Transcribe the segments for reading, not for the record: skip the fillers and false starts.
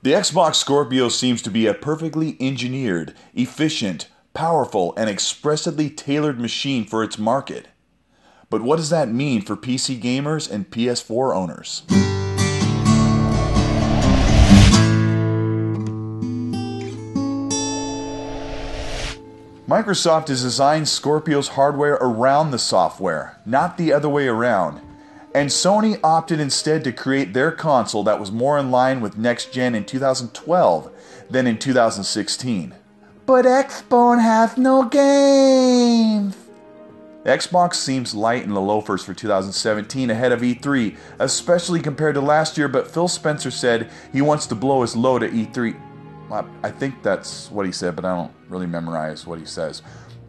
The Xbox Scorpio seems to be a perfectly engineered, efficient, powerful, and expressively tailored machine for its market. But what does that mean for PC gamers and PS4 owners? Microsoft has designed Scorpio's hardware around the software, not the other way around. And Sony opted instead to create their console that was more in line with next gen in 2012 than in 2016. But Xbone has no games! Xbox seems light in the loafers for 2017 ahead of E3, especially compared to last year, but Phil Spencer said he wants to blow his load at E3. I think that's what he said, but I don't really memorize what he says.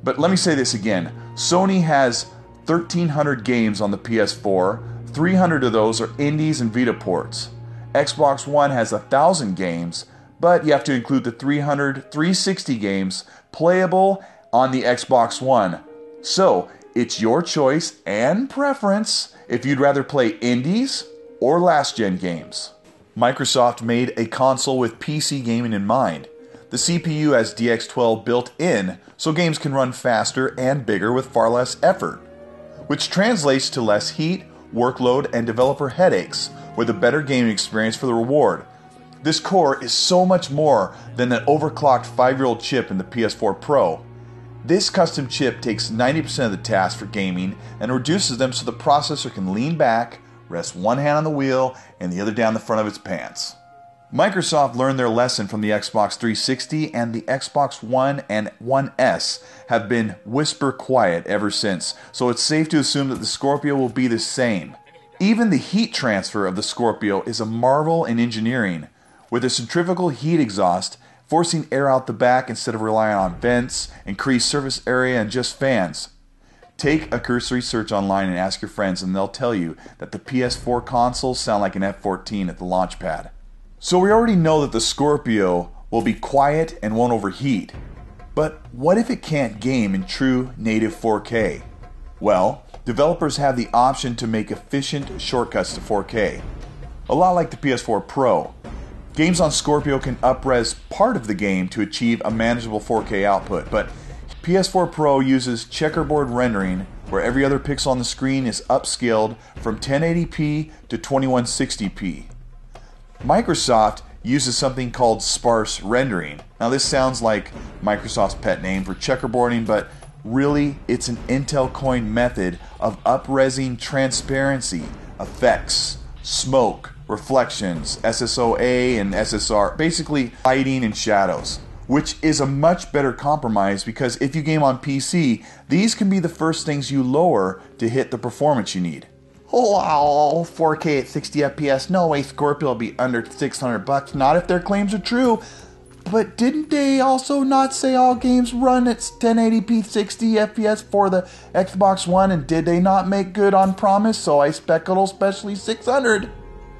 But let me say this again. Sony has 1,300 games on the PS4. 300 of those are indies and Vita ports. Xbox One has 1,000 games, but you have to include the 300 360 games playable on the Xbox One. So, it's your choice and preference if you'd rather play indies or last-gen games. Microsoft made a console with PC gaming in mind. The CPU has DX12 built in, so games can run faster and bigger with far less effort, which translates to less heat, workload, and developer headaches, with a better gaming experience for the reward. This core is so much more than an overclocked 5-year-old chip in the PS4 Pro. This custom chip takes 90% of the tasks for gaming and reduces them so the processor can lean back, rest one hand on the wheel and the other down the front of its pants. Microsoft learned their lesson from the Xbox 360, and the Xbox One and One S have been whisper quiet ever since, so it's safe to assume that the Scorpio will be the same. Even the heat transfer of the Scorpio is a marvel in engineering, with a centrifugal heat exhaust forcing air out the back instead of relying on vents, increased surface area, and just fans. Take a cursory search online and ask your friends, and they'll tell you that the PS4 consoles sound like an F-14 at the launch pad. So we already know that the Scorpio will be quiet and won't overheat. But what if it can't game in true native 4K? Well, developers have the option to make efficient shortcuts to 4K. A lot like the PS4 Pro. Games on Scorpio can up-res part of the game to achieve a manageable 4K output, but PS4 Pro uses checkerboard rendering, where every other pixel on the screen is upscaled from 1080p to 2160p. Microsoft uses something called sparse rendering. Now this sounds like Microsoft's pet name for checkerboarding, but really it's an Intel-coined method of up-resing transparency, effects, smoke, reflections, SSOA and SSR, basically lighting and shadows, which is a much better compromise because if you game on PC, these can be the first things you lower to hit the performance you need. Oh, 4K at 60 FPS, no way Scorpio will be under $600, not if their claims are true. But didn't they also not say all games run at 1080p 60 FPS for the Xbox One, and did they not make good on promise, so I spec it'll especially 600?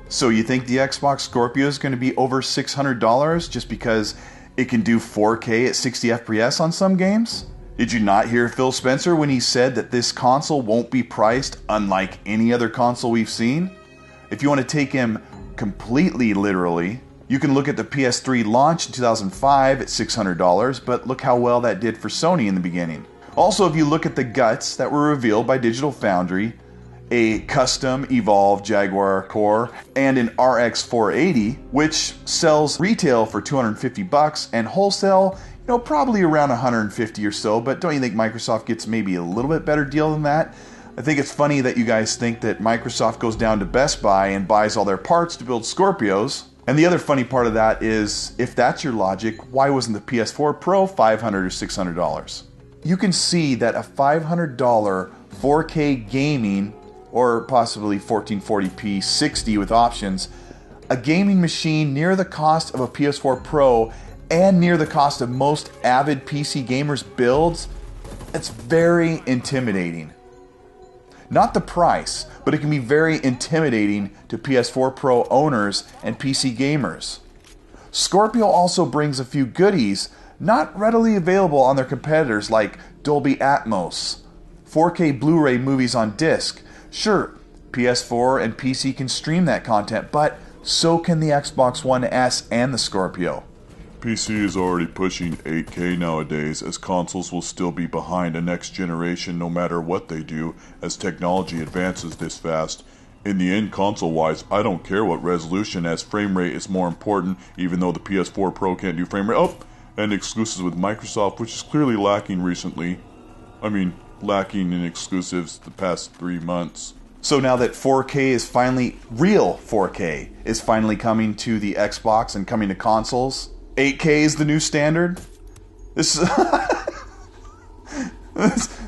So you think the Xbox Scorpio is going to be over $600 just because it can do 4K at 60 FPS on some games? Did you not hear Phil Spencer when he said that this console won't be priced unlike any other console we've seen? If you want to take him completely literally, you can look at the PS3 launch in 2005 at $600, but look how well that did for Sony in the beginning. Also, if you look at the guts that were revealed by Digital Foundry, a custom Evolve Jaguar core, and an RX 480, which sells retail for $250 and wholesale, probably around $150 or so, but don't you think Microsoft gets maybe a little bit better deal than that? I think it's funny that you guys think that Microsoft goes down to Best Buy and buys all their parts to build Scorpios. And the other funny part of that is, if that's your logic, why wasn't the PS4 Pro $500 or $600? You can see that a $500 4K gaming, or possibly 1440p 60 with options, a gaming machine near the cost of a PS4 Pro and near the cost of most avid PC gamers' builds, it's very intimidating. Not the price, but it can be very intimidating to PS4 Pro owners and PC gamers. Scorpio also brings a few goodies not readily available on their competitors like Dolby Atmos, 4K Blu-ray movies on disc. Sure, PS4 and PC can stream that content, but so can the Xbox One S and the Scorpio. PC is already pushing 8K nowadays, as consoles will still be behind a next generation no matter what they do, as technology advances this fast. In the end, console-wise, I don't care what resolution, as frame rate is more important, even though the PS4 Pro can't do frame rate. Oh, and exclusives with Microsoft, which is clearly lacking recently. I mean, lacking in exclusives the past 3 months. So now that 4K is finally, real 4K, is finally coming to the Xbox and coming to consoles, 8K is the new standard? This is...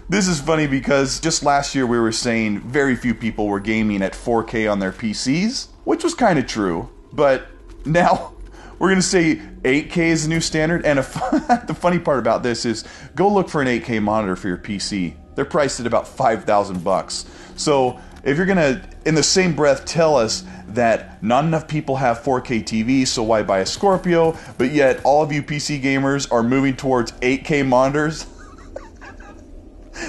This is funny because just last year we were saying very few people were gaming at 4K on their PCs, which was kind of true, but now we're going to say 8K is the new standard, and the funny part about this is go look for an 8K monitor for your PC. They're priced at about $5,000. So if you're going to, in the same breath, tell us that not enough people have 4K TVs, so why buy a Scorpio, but yet all of you PC gamers are moving towards 8K monitors?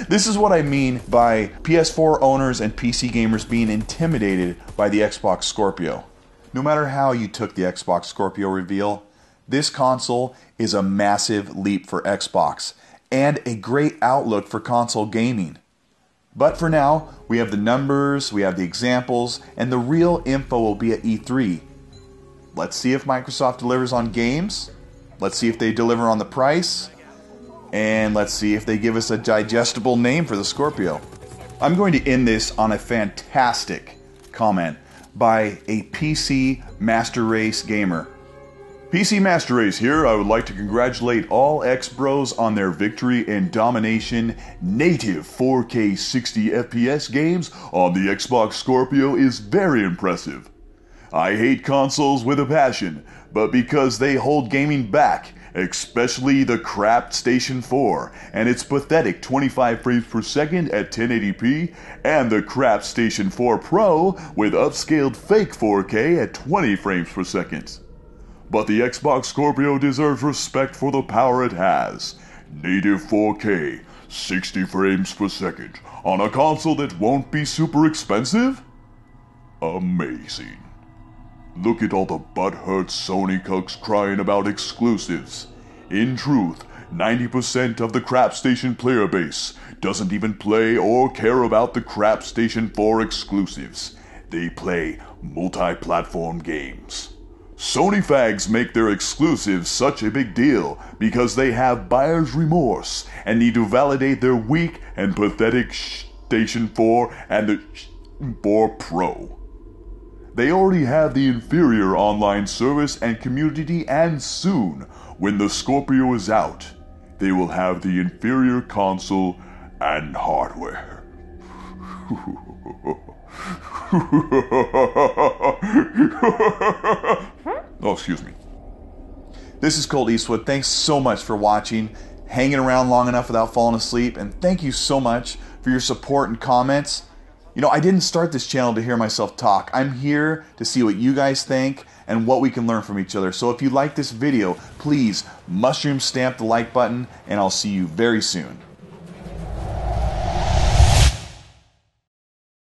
This is what I mean by PS4 owners and PC gamers being intimidated by the Xbox Scorpio. No matter how you took the Xbox Scorpio reveal, this console is a massive leap for Xbox and a great outlook for console gaming. But for now, we have the numbers, we have the examples, and the real info will be at E3. Let's see if Microsoft delivers on games, let's see if they deliver on the price, and let's see if they give us a digestible name for the Scorpio. I'm going to end this on a fantastic comment by a PC Master Race gamer. PC Master Race here. I would like to congratulate all X-Bros on their victory in domination. Native 4K 60 FPS games on the Xbox Scorpio is very impressive. I hate consoles with a passion, but because they hold gaming back, especially the crap Station 4 and its pathetic 25 frames per second at 1080p, and the crap Station 4 Pro with upscaled fake 4K at 20 frames per second. But the Xbox Scorpio deserves respect for the power it has. Native 4K, 60 frames per second, on a console that won't be super expensive? Amazing. Look at all the butthurt Sony cucks crying about exclusives. In truth, 90% of the crap Station player base doesn't even play or care about the crap Station 4 exclusives. They play multi-platform games. Sony fags make their exclusives such a big deal because they have buyer's remorse and need to validate their weak and pathetic Station 4 and the 4 Pro. They already have the inferior online service and community, and soon, when the Scorpio is out, they will have the inferior console and hardware. Oh, excuse me. This is Colteastwood. Thanks so much for watching, hanging around long enough without falling asleep, and thank you so much for your support and comments. You know, I didn't start this channel to hear myself talk. I'm here to see what you guys think and what we can learn from each other. So if you like this video, please mushroom stamp the like button, and I'll see you very soon.